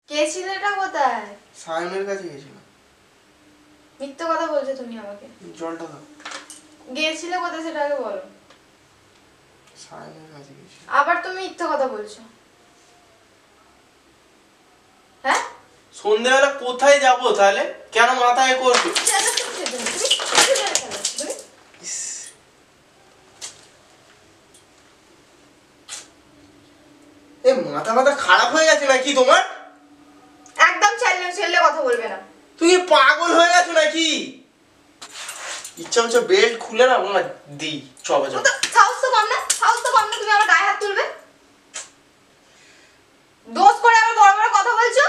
কে ছেলেটা কোথায়? সায়নের কাছে গেছিল। মিথ্যা কথা বলছো তুমি আমাকে। জলটা দাও। গেছিলে কোথায় সেটা আগে বলো। সায়নের কাছে গেছিল। আবার তুমি মিথ্যা কথা বলছো। হ্যাঁ? সন্ধ্যাবেলা কোথায় যাব তাহলে? কেন মাথায় করবে? এ মাথা খারাপ হয়ে গেছে নাকি তোমার? একদম ছেলে কথা বলবে না। তুমি পাগল হয়ে গেছো নাকি? ইচ্ছা হচ্ছে বেল্ট খুলে না ওনা দিই চবা চবা। সাহস তো কম না তুমি আমার গায়ে হাত তুলবে। দোষ করে আবার বড় বড় কথা বলছো।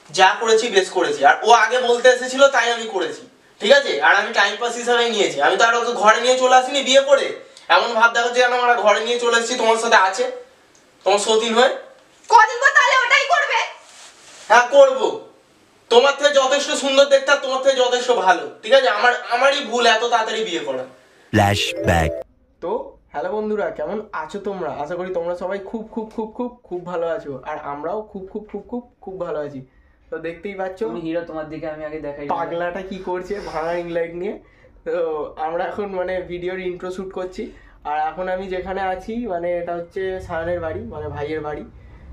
যা করেছি বেশ করেছি, আর ও আগে বলতে এসেছিল তাই আমি করেছি, ঠিক আছে? আর আমি টাইম পাস হিসাবে নিয়েছি, আমি তো আর ওকে ঘরে নিয়ে চলে আসিনি বিয়ে করে। এমন ভাব দেখো যে আমরা ঘরে নিয়ে চলে এসেছি তোমার সাথে আছে, তোমার সতীন হয়ে। কদিন পর তাহলে ওটাই করবে? হ্যাঁ করবো। তোমার থেকে যথেষ্ট সুন্দর দেখতে আর তোমার থেকে যথেষ্ট ভালো, ঠিক আছে? আমারই ভুল এত তাড়াতাড়ি বিয়ে করা। ফ্ল্যাশব্যাক। তো হ্যালো বন্ধুরা, কেমন আছো তোমরা? আশা করি তোমরা সবাই খুব খুব খুব খুব খুব ভালো আছো, আর আমরাও খুব খুব খুব খুব খুব ভালো আছি। তো দেখতেই পাচ্ছ তুমি হিরো, তোমার দিকে আমি আগে দেখাই পাগলাটা কি করছে ভাঙা রিং লাইট নিয়ে। তো আমরা এখন মানে ভিডিওর ইন্ট্রো শুট করছি, আর এখন আমি যেখানে আছি মানে এটা হচ্ছে সায়নের বাড়ি, মানে ভাইয়ের বাড়ি।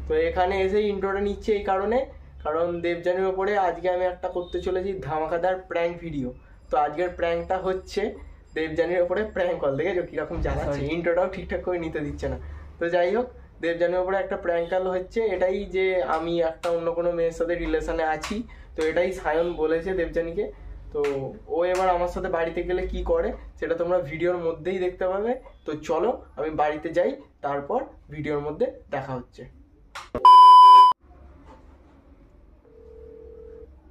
তো এখানে এসে ইন্ট্রোটা নিচ্ছে এই কারণে, কারণ দেবযানীর ওপরে আজকে আমি একটা করতে চলেছি ধামাকাদার প্র্যাঙ্ক ভিডিও। তো আজকের প্র্যাঙ্কটা হচ্ছে দেবযানীর ওপরে প্র্যাঙ্ক কল। দেখেছো কিরকম জানাচ্ছে, ইন্ট্রোটাও ঠিকঠাক করে নিতে দিচ্ছে না। তো যাই হোক, দেবযানীর ওপরে একটা প্র্যাঙ্ক কল হচ্ছে, এটাই যে আমি একটা অন্য কোনো মেয়ের সাথে রিলেশনে আছি। তো এটাই সায়ন বলেছে দেবযানীকে। তো ও এবার আমার সাথে বাড়িতে গেলে কি করে সেটা তোমরা ভিডিওর মধ্যেই দেখতে পাবে। তো চলো আমি বাড়িতে যাই, তারপর ভিডিওর মধ্যে দেখা হচ্ছে।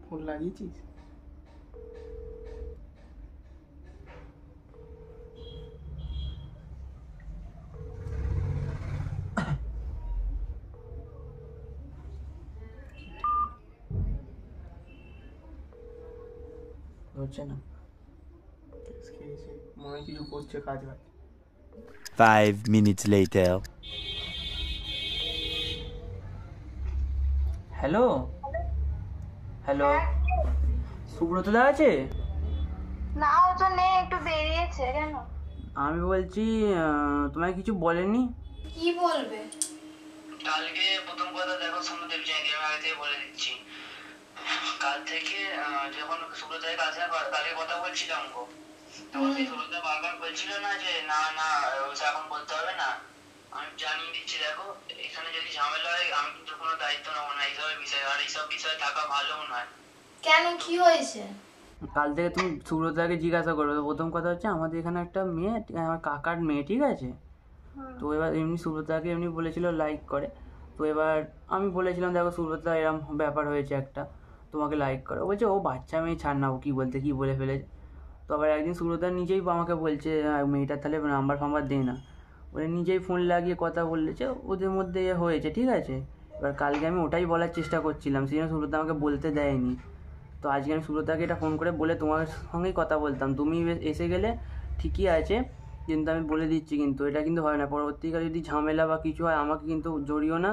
ফোন লাগিয়েছিস? হচ্ছে না। মনে হয় কিছু করছে কাজ বাজ। 5 minutes later. হ্যালো হ্যালো, সুব্রতদা আছে? না, ও তো নেই, একটু বেরিয়েছে। কেন? আমি বলছি তোমায় কিছু বলেনি? কি বলবে? কালকে প্রথম কথা দেখো সামনে দেবযানীকে আমি আগে থেকে বলে দিচ্ছি। কাল থেকে যখন সুব্রতের কাছে কালকে কথা বলছিলাম গো, তখন সেই সুব্রত বারবার বলছিল না যে না না ওটা এখন বলতে হবে না। আমি জানিয়ে দিচ্ছি, দেখো এখানে যদি ঝামেলা হয় আমি কিন্তু কোনো দায়িত্ব নেবো না এইসবের বিষয়ে, আর এইসব বিষয়ে থাকা ভালোও নয়। কেন, কি হয়েছে? কাল থেকে তুমি সুব্রতদাকে জিজ্ঞাসা করবে। তো প্রথম কথা হচ্ছে আমাদের এখানে একটা মেয়ে, আমার কাকার মেয়ে, ঠিক আছে? তো এবার এমনি সুব্রতদাকে এমনি বলেছিল লাইক করে। তো এবার আমি বলেছিলাম দেখো সুব্রতদা এরম ব্যাপার হয়েছে একটা, তোমাকে লাইক করে। বলছে ও বাচ্চা মেয়ে, ছাড় না, ও কী বলতে কী বলে ফেলেছে। তো আবার একদিন সুব্রতদা নিজেই আমাকে বলছে মেয়েটার তাহলে নাম্বার ফাম্বার দে না, ওরা নিজেই ফোন লাগিয়ে কথা বলেছে, ওদের মধ্যে হয়েছে, ঠিক আছে? এবার কালকে আমি ওটাই বলার চেষ্টা করছিলাম, সেই জন্য সুব্রতদা আমাকে বলতে দেয়নি। তো আজকে আমি সুব্রতদাকে এটা ফোন করে বলে তোমার সঙ্গেই কথা বলতাম, তুমি এসে গেলে ঠিকই আছে, কিন্তু আমি বলে দিচ্ছি কিন্তু এটা কিন্তু হয় না। পরবর্তীকালে যদি ঝামেলা বা কিছু হয় আমাকে কিন্তু জড়িও না,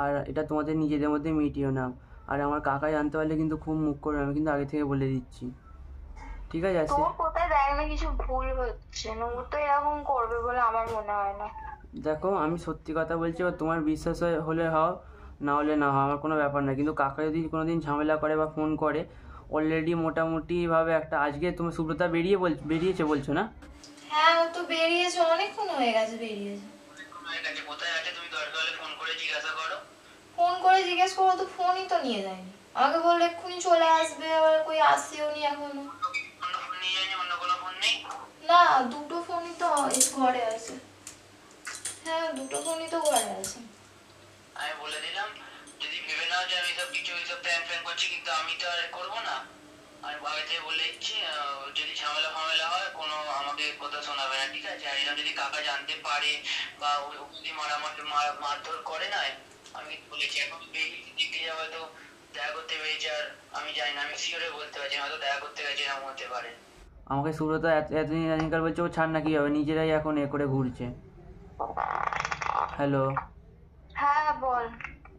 আর এটা তোমাদের নিজেদের মধ্যে মিটিও না। আর আমার কাকা জানতে পারলে কিন্তু খুব মুখ করবে, আমি কিন্তু আগে থেকে বলে দিচ্ছি, ঠিক আছে? তোর কোথায় দেখ না কিছু ভুল হচ্ছে, ও তো এরকম করবে বলে আমার মনে হয় না। দেখো আমি সত্যি কথা বলছি, এবার তোমার বিশ্বাস হলে হও, না হলে না হয়, আমার কোনো ব্যাপার না। কিন্তু কাকা যদি কোনোদিন ঝামেলা করে বা ফোন করে, অলরেডি মোটামুটিভাবে একটা, আজকে তুমি সুব্রতা বেরিয়েছে বলছো না? হ্যাঁ, ও তো বেরিয়েছে, অনেকক্ষণ হয়ে গেছে বেরিয়েছে। কোথায় আছে তুমি দরকার হলে ফোন করে জিজ্ঞাসা করো। ফোন করে জিজ্ঞেস করো তো, ফোনই তো নিয়ে যায়নি। আমাকে বললে এক্ষুনি চলে আসবে, আবার কই আসছেও নি এখনো। অন্য ফোন নিয়ে যায়নি? অন্য কোনো ফোন নেই? না, দুটো ফোনই তো ঘরে আছে। হ্যাঁ, দুটো ফোনই তো ঘরে আছে। আমি বলে দিলাম, যদি ভেবে নাও যে আমি সব কিছু এইসব প্ল্যান ফ্যান করছি, কিন্তু আমি তো আর করবো না। আমি আগে থেকে বলে দিচ্ছি, যদি ঝামেলা ফামেলা হয় কোনো আমাকে কথা শোনাবে না, ঠিক আছে? আর এরকম যদি কাকা জানতে পারে বা ও যদি মারধর করে না, আমি বলেছি এখন দিকে যাওয়া তো দেখা করতে পেরেছি, আর আমি জানি না, আমি শিওরে বলতে পারছি হয়তো দেখা করতে গেছি, এরকম হতে পারে। আমাকে সুব্রতা এতদিন বলছে ও ছাড় না, কী হবে, নিজেরাই এখন এ করে ঘুরছে। হ্যালো, হ্যাঁ বল।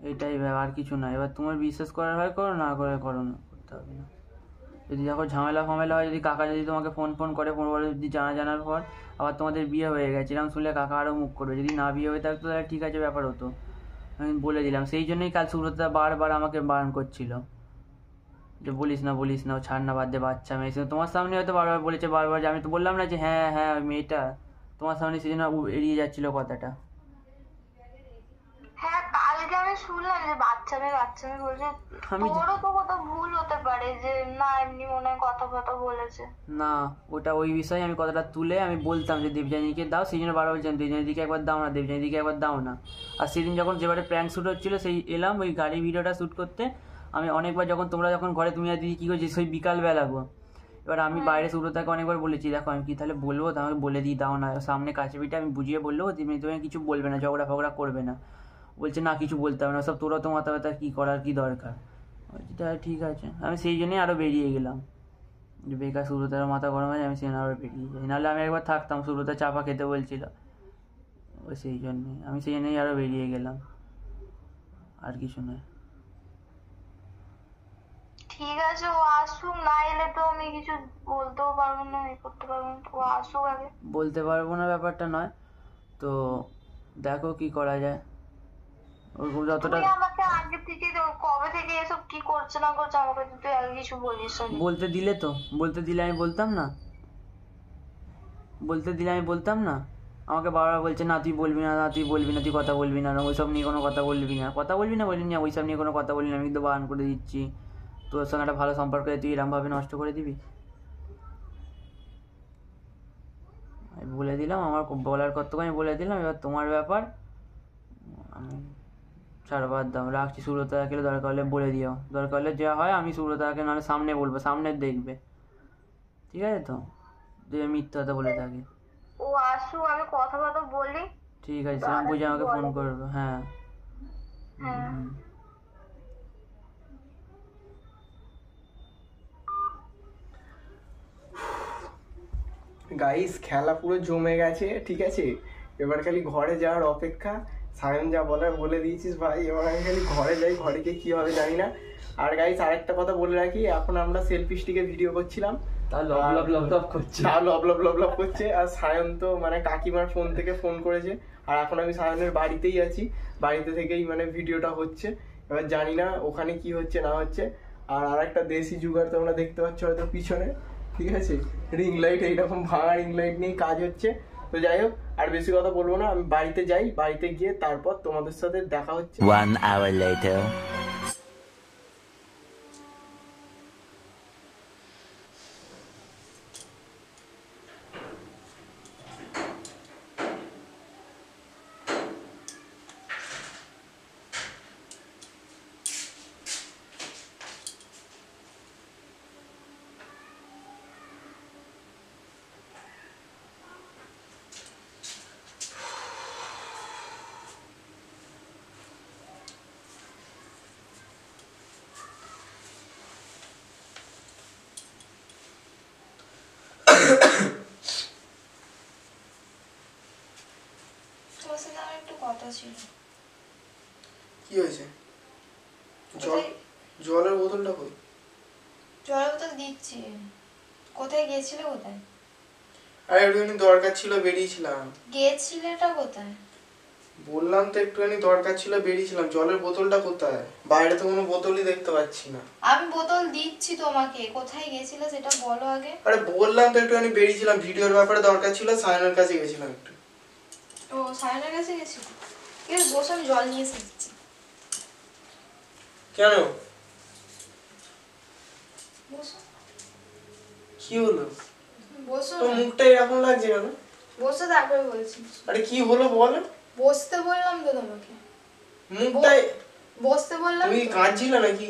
এটাই ব্যাপার, আর কিছু না। এবার তোমার বিশ্বাস করার হয় করো, না করে করো না, করতে হবে না। যদি যখন ঝামেলা ফামেলা হয়, যদি কাকা যদি তোমাকে ফোন করে পরে যদি জানার পর আবার তোমাদের বিয়ে হয়ে গেছে এরকম শুনলে কাকা আরও মুখ করবে। যদি না বিয়ে হয়ে থাকতো তাহলে ঠিক আছে, ব্যাপার হতো। আমি বলে দিলাম, সেই জন্যই কাল সুব্রতদা বারবার আমাকে বারণ করছিল যে বলিস না ও ছাড় না, বাদ দে, বাচ্চা মেয়ে। তোমার সামনে হয়তো বারবার বলেছে, বারবার, যে আমি তো বললাম না যে হ্যাঁ হ্যাঁ ওই মেয়েটা, তোমার সামনে সেই জন্য এড়িয়ে যাচ্ছিল কথাটা। হ্যাঁ কালকে আমি শুনলাম যে বাচ্চা মেয়ে বলছে। তোরও তো কত ভুল হতে পারে যে না এমনি মনে হয় কথা বলেছে। না, ওটা ওই বিষয়ে আমি কথাটা তুলে আমি বলতাম যে দেবযানীকে দাও, সেই জন্য বারবার বলছিলাম দেবযানীদিকে একবার দাও না, দেবযানীদিকে একবার দাও না। আর সেদিন যখন যেবারে প্র্যাঙ্ক শ্যুট হচ্ছিলো, সেই এলাম ওই গাড়ি ভিডিওটা শ্যুট করতে। আমি অনেকবার তোমরা যখন ঘরে, তুমি আর দিদি কী করছি, সেই বিকালবেলা গো। এবার আমি বাইরে সুব্রতাকে অনেকবার বলেছি, দেখো আমি কি তাহলে বলবো, তো আমাকে বলে দিই, দাও না। সামনে কাছে পিঠে আমি বুঝিয়ে বললেও তুমি কিছু বলবে না, ঝগড়া ফগড়া করবে না। বলছে না কিছু বলতে হবে না, সব তোরা তো মাথা ব্যথা, কী করার কী দরকার। তাহলে ঠিক আছে, আমি সেই জন্যই আরও বেরিয়ে গেলাম, যে বেকার সুব্রতার মাথা গরম হয়, আমি সেখানে আবার বেরিয়ে যাই। নাহলে আমি একবার থাকতাম, সুব্রতা চাপা খেতে বলছিল, ওই সেই জন্যই আমি সেই জন্যই আরও বেরিয়ে গেলাম, আর কিছু নয়। ঠিক আছে, ও আসুক, না এলে তো আমি কিছু বলতেও পারবো না, করতে পারবো না। ও আসুক আগে। বলতে পারবো না ব্যাপারটা নয়, তো দেখো কি করা যায়। যতটা আমাকে আগে থেকে কবে থেকে এসব কি করছে না করছে আমাকে তুই আগে কিছু বলিস। বলতে দিলে আমি বলতাম না, আমাকে বারবার বলছে না তুই বলবি না, তুই কথা বলবি না, ওইসব নিয়ে কোনো কথা বলবি না বলিনি, ওইসব নিয়ে কোনো কথা বলবি না, আমি কিন্তু বারণ করে দিচ্ছি। তোর সঙ্গে একটা ভালো সম্পর্ক তুই এরমভাবে নষ্ট করে দিবি। আমি বলে দিলাম, আমার বলার কর্তব্য আমি বলে দিলাম, এবার তোমার ব্যাপার। আমি ছাড়, বাদ দাও, রাখছি। সুব্রতাকে দরকার হলে বলে দিও, দরকার হলে যা হয় আমি সুব্রতাকে নাহলে সামনে বলবো, সামনে দেখবে, ঠিক আছে তো, যে মিথ্যা কথা বলে থাকি। ও আসুক, আমি কথা বলি। ঠিক আছে, সেরকম বুঝে আমাকে ফোন করবে। হ্যাঁ হ্যাঁ। গাইস খেলা পুরো জমে গেছে, ঠিক আছে, এবার খালি ঘরে যাওয়ার অপেক্ষা। সায়ন যা বলার বলে দিয়েছিস ভাই, এবার আমি খালি ঘরে যাই, ঘরে গিয়ে কি হবে জানি না। আর গাইস আরেকটা কথা বলে রাখি, এখন আমরা সেলফি স্টিকে ভিডিও করছিলাম, তাও লব লব করছে। আর সায়ন তো মানে কাকিমার ফোন থেকে ফোন করেছে, আর এখন আমি সায়নের বাড়িতেই আছি, বাড়িতে থেকেই মানে ভিডিওটা হচ্ছে। এবার জানি না ওখানে কি হচ্ছে না হচ্ছে। আর আরেকটা দেশি জুগাড় তোমরা দেখতে পাচ্ছ হয়তো পিছনে, ঠিক আছে, রিং লাইট, এইরকম ভাঙা রিং লাইট নিয়ে কাজ হচ্ছে। তো যাই হোক, আর বেশি কথা বলবো না, আমি বাড়িতে যাই, বাড়িতে গিয়ে তারপর তোমাদের সাথে দেখা হচ্ছে। 1 hour later. তোমার সাথে আমার একটু কথা ছিল। কি হয়েছে? জলের বোতলটা কই? জলের বোতল দিচ্ছি। কোথায় গিয়েছিলে? কোথায়? আরে একটুখানি দরকার ছিল, বেরিয়েছিলাম। গিয়েছিলেটা কোথায়? বললাম তো একটুখানি দরকার ছিল, বেরিয়েছিলাম। জলের বোতলটা কোথায়? বাইরে তো কোনো বোতলই দেখতে পাচ্ছি না। আমি বোতল দিচ্ছি তোমাকে, কোথায় গিয়েছিলে সেটা বলো আগে। আরে বললাম তো একটুখানি বেরিয়েছিলাম, ভিডিওর ব্যাপারে দরকার ছিল, সায়নের কাছে গেছিলাম একটু। ও সায়নের কাছে গেছিল? ঠিক আছে বসো, আমি জল নিয়ে এসেছি। কেন? বসো। কি হলো? বসো। তোর মুখটা এরকম লাগছে কেন? বসো, তারপরে বলছি। আরে কি হলো বলো? বসতে বললাম তো তোমাকে। মুখটাই বসতে বললাম। তুমি কাঁদছিলে নাকি?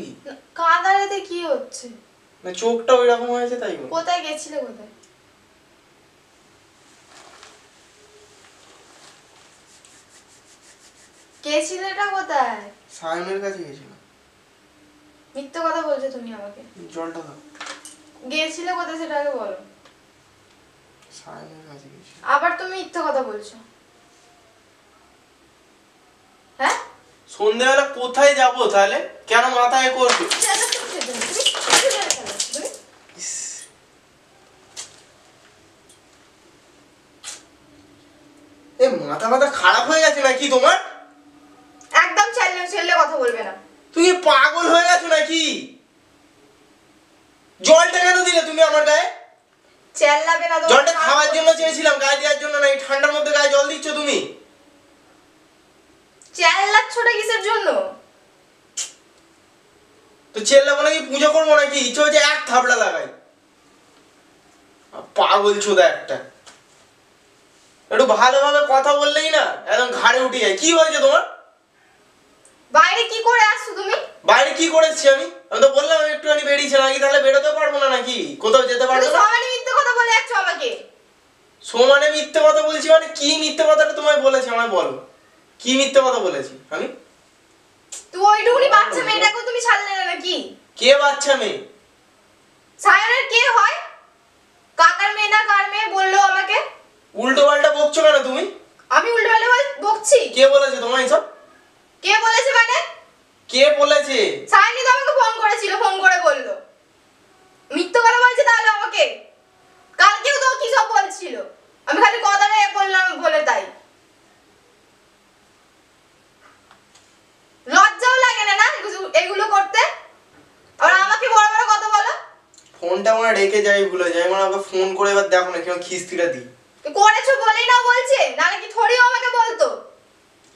কাঁদারেতে কি হচ্ছে? না চোখটা ওইরকম হয়েছে তাই। কোথায় গেছিলে? কোথায় গেছিলেটা? কোথায়? সায়নের কাছে গেছিলাম। মিথ্যে কথা বলছো তুমি আমাকে। জলটা দাও। গেছিলে কোথায় সেটা আগে বলো। সায়নের কাছে গেছি। আবার তুমি মিথ্যে কথা বলছো। সন্ধ্যেবেলা কোথায় যাব তাহলে? কেন মাথায় করছো? এ মাথা মাথা খারাপ হয়ে গেছে নাকি তোমার? একদম ছেলে কথা বলবে না। তুমি পাগল হয়ে গেছো নাকি? জলটা কেন দিলে তুমি আমার গায়ে? চেল্লাবে না। জলটা খাওয়ার জন্য চেয়েছিলাম, গায়ে দেওয়ার জন্য না। এই ঠান্ডার মধ্যে গায়ে জল দিচ্ছ তুমি? চেল্লাচ্ছটা কিসের জন্য? তো চেল্লাবো নাকি পুজো করবো নাকি? ইচ্ছে হচ্ছে এক থাবড়া লাগাই। পাগল চোদা একটা। একটু ভালোভাবে কথা বললেই না একদম ঘাড়ে উঠে যায়। কি হয়েছে তোমার? বাইরে কি করে আসছো তুমি? বাইরে কি করেছি আমি? আমি তো বললাম আমি একটুখানি বেরিয়েছিলাম নাকি, তাহলে বেরোতে পারবো না নাকি? কোথাও যেতে পারবো না? সমানে মিথ্যে কথা বলে যাচ্ছ আমাকে। সমানে মিথ্যে কথা বলছি মানে কি মিথ্যে কথাটা তোমায় বলেছি আমায় বলো। কি মিথ্যে কথা বলেছি আমি? তো ওইটুকুনি বাচ্চা মেয়েটাকে তুমি ছাড়লে না নাকি? কে বাচ্চা মেয়ে? সায়নের কে হয়? কাকার মেয়ে না কার মেয়ে বললো আমাকে? উল্টো পাল্টা বকছো কেন তুমি? আমি উল্টো পাল্টা বকছি? কে বলেছে তোমায় এসব? কে বলেছে মানে? কে বলেছে? সায়নি তো আমাকে ফোন করেছিল, ফোন করে বললো। মিথ্যে কথা বলছে তাহলে আমাকে? কালকেও তো কি সব বলছিল, আমি খালি কথাটা বললাম বলে তাই। লজ্জাও লাগে না এগুলো করতে? আর আমাকে বড় বড় কথা বলো। ফোনটা আমার রেখে যাই, ভুলে যাই। মানে আমাকে ফোন করে এবার দেখো না কেমন খিস্তিটা দিই। করেছো বলেই না বলছে, নালে কি থরিও আমাকে বলতো?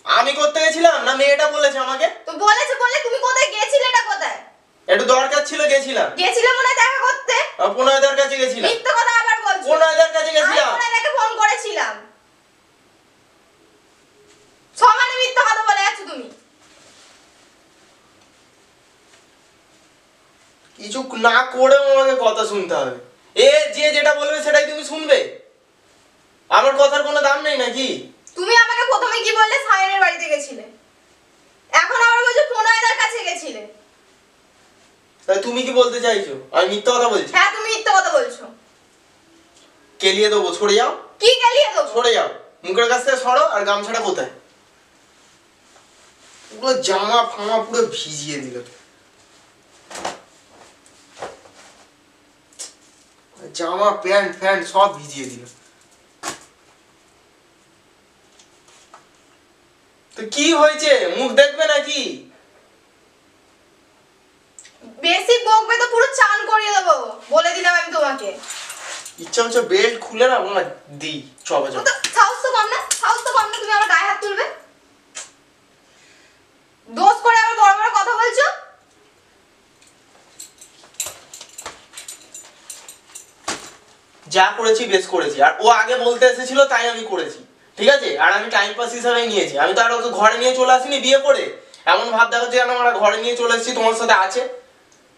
আমি করতে গেছিলাম না মেয়েটা বলেছে আমাকে? তো বলেছে বলে তুমি কোথায় গেছিলে? এটা কোথায়? একটু দরকার ছিল গেছিলাম। গেছিলে মনে হয় দেখা করতে? পুনয়দার কাছে গেছিলাম। মিথ্যে কথা আবার বলছো। পুনয়দার কাছে গেছিলাম। আমি পুনয়দাকে ফোন করেছিলাম। সমানে মিথ্যে কথা বলে যাচ্ছ তুমি। কিছু না করেও আমাকে কথা শুনতে হবে। যে যেটা বলবে সেটাই তুমি শুনবে? আমার কথার কোনো দাম নেই নাকি? তুমি আমাকে প্রথমে কি বললে? সায়নের বাড়িতে গেছিলে, এখন আবার বলছো পুনয়দার কাছে গেছিলে। তাই তুমি কি বলতে চাইছো আমি মিথ্যা কথা বলছি? হ্যাঁ তুমি মিথ্যে কথা বলছো। কেলিয়ে দেবো, সরে যাও। কি গেলিয়ে দেবো? সরে যাও, মুখের কাছ থেকে সরো। আর গামছাটা কোথায়? পুরো জামা ফামা পুরো ভিজিয়ে দিল। জামা প্যান্ট ফ্যান্ট সব ভিজিয়ে দিল। তো কি হয়েছে? মুখ দেখবে নাকি? বেশি বকবে তো পুরো চান করিয়ে দেবো, বলে দিলাম আমি তোমাকে। ইচ্ছা হচ্ছে বেল্ট খুলে না আমরা দিই চবা চবা। সাহস তো কম না, সাহস তো কম না, তুমি আমার গায়ে হাত তুলবে? দোষ করে আবার বড় বড় কথা বলছো। যা করেছি বেশ করেছি। আর ও আগে বলতে এসেছিল তাই আমি করেছি, ঠিক আছে? আর আমি টাইম পাস হিসাবে নিয়েছি। আমি তো আর ওকে ঘরে নিয়ে চলে আসিনি বিয়ে করে। এমন ভাব দেখো যে আমরা ঘরে নিয়ে চলে এসেছি তোমার সাথে আছে,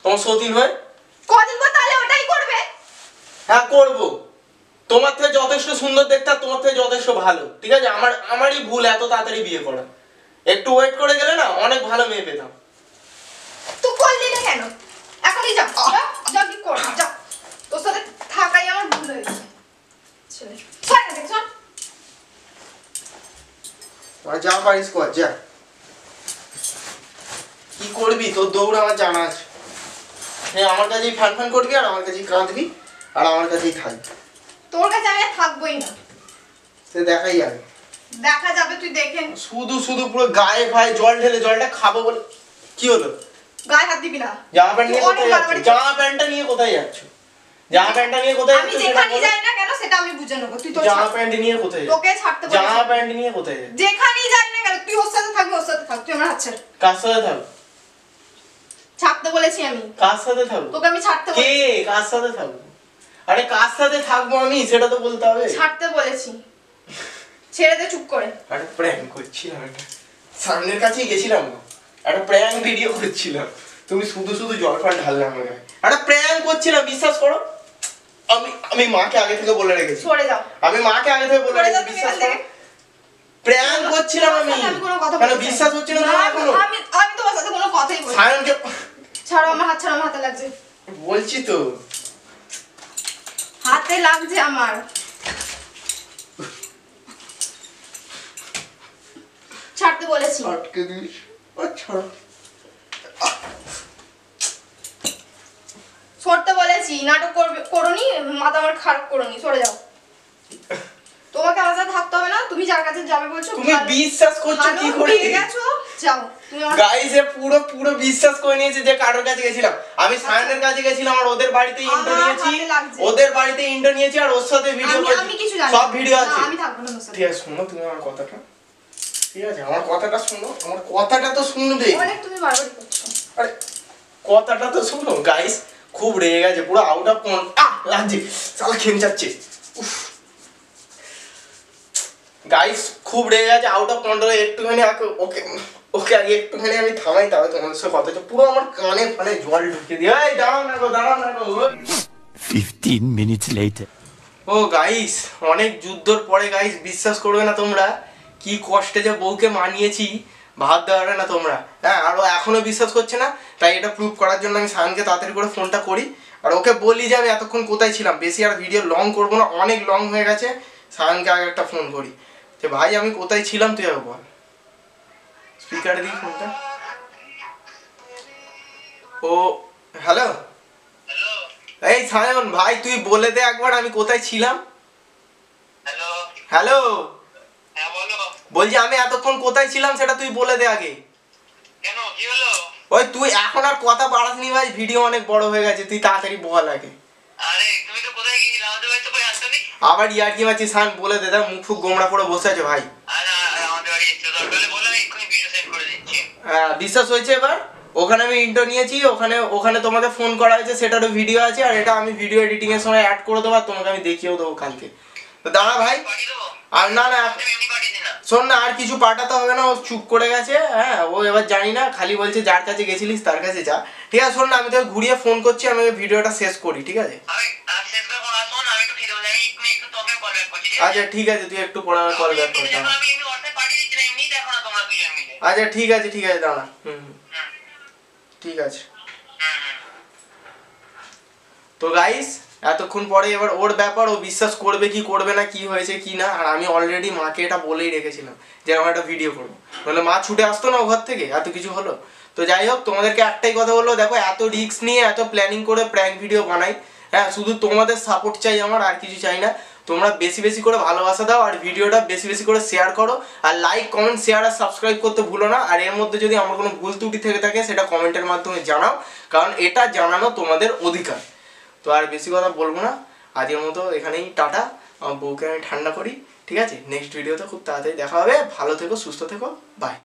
তোমার সতীন হয়ে। কদিন পর তাহলে ওটাই করবে? হ্যাঁ করবো। তোমার থেকে যথেষ্ট সুন্দর দেখতে আর তোমার থেকে যথেষ্ট ভালো, ঠিক আছে? আমারই ভুল এত তাড়াতাড়ি বিয়ে করা। একটু ওয়েট করে গেলে না অনেক ভালো মেয়ে পেতাম। তুই করলি না কেন? এখনই যা, যা কি কর, যা। তোর সাথে থাকাই আমার ভুল হয়েছে। ছেলে ছাড় না, দেখছ? যা পারিস কর, যা। কি করবি তোর দৌড় আমার জানা আছে। হ্যাঁ আমার কাছেই ফ্যান ফ্যান করবি আর আমার কাছেই কাঁদবি আর আমার কাছেই থাকবি। তোর কাছে আমি আর থাকবোই না। সে দেখাই যাবে। দেখা যাবে, তুই দেখে। শুধু শুধু পুরো গায়ে ফায়ে জল ঢেলে, জলটা খাবো বলে কি হলো? গায়ে হাত দিবি না। জামা প্যান্ট নিয়ে কোথায় যাচ্ছ? জামা প্যান্টটা নিয়ে কোথায় যাচ্ছ? জামা প্যান্টটা নিয়ে কোথায় আমি যাচ্ছ? যেখানেই যাই না কেন সেটা আমি বুঝে নেবো। তুই তো জামা প্যান্ট নিয়ে কোথায় যাচ্ছ? তোকে ছাড়তে বলেছি। জামা প্যান্ট নিয়ে কোথায় যাচ্ছ? যেখানেই যাই না কেন তুই ওর সাথে থাকবি, ওর সাথে থাক। তুই আমার হাত ছাড়। কার সাথে থাকো? ছাড়তে বলেছি আমি। কার সাথে থাকো? তোকে আমি ছাড়তে কে? বলেছি। কার সাথে থাকবো? আরে কার সাথে থাকবো আমি সেটা তো বলতে হবে। ছাড়তে বলেছি, ছেড়ে দে চুপ করে। একটা প্র্যাঙ্ক করছিলাম, একটা সামনের কাছেই গেছিলাম না, একটা প্র্যাঙ্ক ভিডিও করছিলাম। তুমি শুধু শুধু জল ফল ঢাললে আমার গায়ে। একটা প্র্যাঙ্ক করছিলাম, বিশ্বাস করো। আমি মাকে আগে থেকে বলে রেখেছি। সরে যাও। আমি মাকে আগে থেকে বলে রেখেছি, বিশ্বাস করো। প্র্যাঙ্ক করছিলাম আমি। কেন বিশ্বাস হচ্ছে না তোমার এখনো? আমি তোমার সাথে কোনো কথাই বলছি না। সায়নকে ছাড়ো আমার হাত, ছাড়ো, আমার হাতে লাগছে। বলছি তো হাতে লাগছে আমার। ছাড়তে বলেছি। আটকে দিস। ও ছাড়ো। সরতে বলেছি, নাটক করোনি, মাথা আমার খারাপ করোনি, সরে যাও। তোমাকে আমার সাথে থাকতে হবে না, তুমি যার কাছে যাবে বলছো। তুমি বিশ্বাস করছো কি করে? পেয়ে গেছো, যাও তুমি। গাইস এ পুরো পুরো বিশ্বাস করে নিয়েছে যে কারোর কাছে গেছিলাম। আমি সায়নের কাছে গেছিলাম আর ওদের বাড়িতে ইন্টো নিয়েছি, ওদের বাড়িতে ইন্টো নিয়েছি আর ওর সাথে ভিডিও করেছি। আমি কিছু জানি সব ভিডিও আছে। আমি থাকবো না ওর সাথে। ঠিক আছে শোনো তুমি আমার কথাটা, ঠিক আছে আমার কথাটা শোনো, আমার কথাটা তো শুনবে। অনেক তুমি বারবারই করছো। আরে কথাটা তো শোনো। গাইস খুব রেগে গেছে, পুরো আউট অফ লাগছে, শালা খেমচাচ্ছে। উফ গাইস খুব রেগে গেছে, আউট অফ কন্ট্রোল। একটুখানি ওকে ওকে আগে একটুখানি আমি থামাই, তবে তোমাদের সাথে কথা হচ্ছে। পুরো আমার কানে ফানে জল ঢুকে দিয়ে, এই দাঁড়াও না গো, দাঁড়াও না গো। 15 minutes later. ও গাইস অনেক যুদ্ধর পরে গাইস বিশ্বাস করবে না তোমরা, কি কষ্টে যে বউকে মানিয়েছি ভাবতে পারবে না তোমরা। হ্যাঁ আর ও এখনো বিশ্বাস করছে না, তাই এটা প্রুভ করার জন্য আমি সায়নকে তাড়াতাড়ি করে ফোনটা করি আর ওকে বলি যে আমি এতক্ষণ কোথায় ছিলাম। বেশি আর ভিডিও লং করবো না, অনেক লং হয়ে গেছে। সায়নকে আগে একটা ফোন করি যে ভাই আমি কোথায় ছিলাম তুই আগে বল। স্পিকারে দিই ফোনটা। ও হ্যালো, হ্যালো এই সায়ন ভাই তুই বলে দে একবার আমি কোথায় ছিলাম। হ্যালো হ্যালো হ্যাঁ বলো। বলছি আমি এতক্ষণ কোথায় ছিলাম সেটা তুই বলে দে আগে। কেন কি হলো? ওই তুই এখন আর কথা বাড়াসনি ভাই, ভিডিও অনেক বড় হয়ে গেছে, তুই তাড়াতাড়ি বল আগে। আরে তুমি তো কোথায় গিয়েছিলে? আমাদের বাড়িতে কই আসতে? আবার ইয়ার্কি মারছি সায়ন বলে দে, দেখ মুখ ফুক গোমড়া করে বসে আছে ভাই। আরে আমাদের বাড়ি এসে দরকার হলে বলো, আমি এক্ষুনি ভিডিও সেন্ড করে দিচ্ছি। হ্যাঁ বিশ্বাস হয়েছে এবার। ওখানে আমি ইন্টো নিয়েছি, ওখানে ওখানে তোমাকে ফোন করা হয়েছে, সেটারও ভিডিও আছে আর এটা আমি ভিডিও এডিটিং এর সময় অ্যাড করে দেবো আর তোমাকে আমি দেখিয়েও দেবো কালকে। তো দাঁড়া ভাই, পাঠিয়ে দেবো? আর না না আমি এমনি পাঠিয়ে দিই না। শোন না আর কিছু পাঠাতে হবে না, ও চুপ করে গেছে। হ্যাঁ ও এবার জানি না, খালি বলছে যার কাছে গেছিলিস তার কাছে যা। ঠিক আছে শোন না আমি তোকে ঘুরিয়ে ফোন করছি, আমি ভিডিওটা শেষ করি ঠিক আছে? আমি শেষ করে ফোন আসুন, আমি একটু খেতে বসে, আমি একটু তোকে কল ব্যাক করছি। আচ্ছা ঠিক আছে তুই একটু পরে আমার কল ব্যাক করে দাও। আমি এমনি হোয়াটসঅ্যাপ পাঠিয়ে দিচ্ছি না, এমনি দেখো না তোমরা দুজন মিলে। আচ্ছা ঠিক আছে দাঁড়া। ঠিক আছে। তো গাইস এতক্ষণ পরে এবার ওর ব্যাপার, ও বিশ্বাস করবে কি করবে না, কি হয়েছে কি না। আর আমি অলরেডি মাকে এটা বলেই রেখেছিলাম যে আমার একটা ভিডিও করবো, মানে মা ছুটে আসতো না ও ঘর থেকে, এত কিছু হলো। তো যাই হোক তোমাদেরকে একটাই কথা বললো, দেখো এত রিস্ক নিয়ে এত প্ল্যানিং করে প্র্যাঙ্ক ভিডিও বানাই, হ্যাঁ শুধু তোমাদের সাপোর্ট চাই আমার, আর কিছু চাই না। তোমরা বেশি বেশি করে ভালোবাসা দাও আর ভিডিওটা বেশি বেশি করে শেয়ার করো আর লাইক কমেন্ট শেয়ার আর সাবস্ক্রাইব করতে ভুলো না। আর এর মধ্যে যদি আমার কোনো ভুল ত্রুটি থেকে থাকে সেটা কমেন্টের মাধ্যমে জানাও, কারণ এটা জানানো তোমাদের অধিকার। তো আর বেশি কথা বলবো না, আজকের মতো এখানেই টাটা। আমার বউকে আমি ঠান্ডা করি, ঠিক আছে? নেক্সট ভিডিওতে খুব তাড়াতাড়ি দেখা হবে। ভালো থেকো, সুস্থ থেকো, বাই।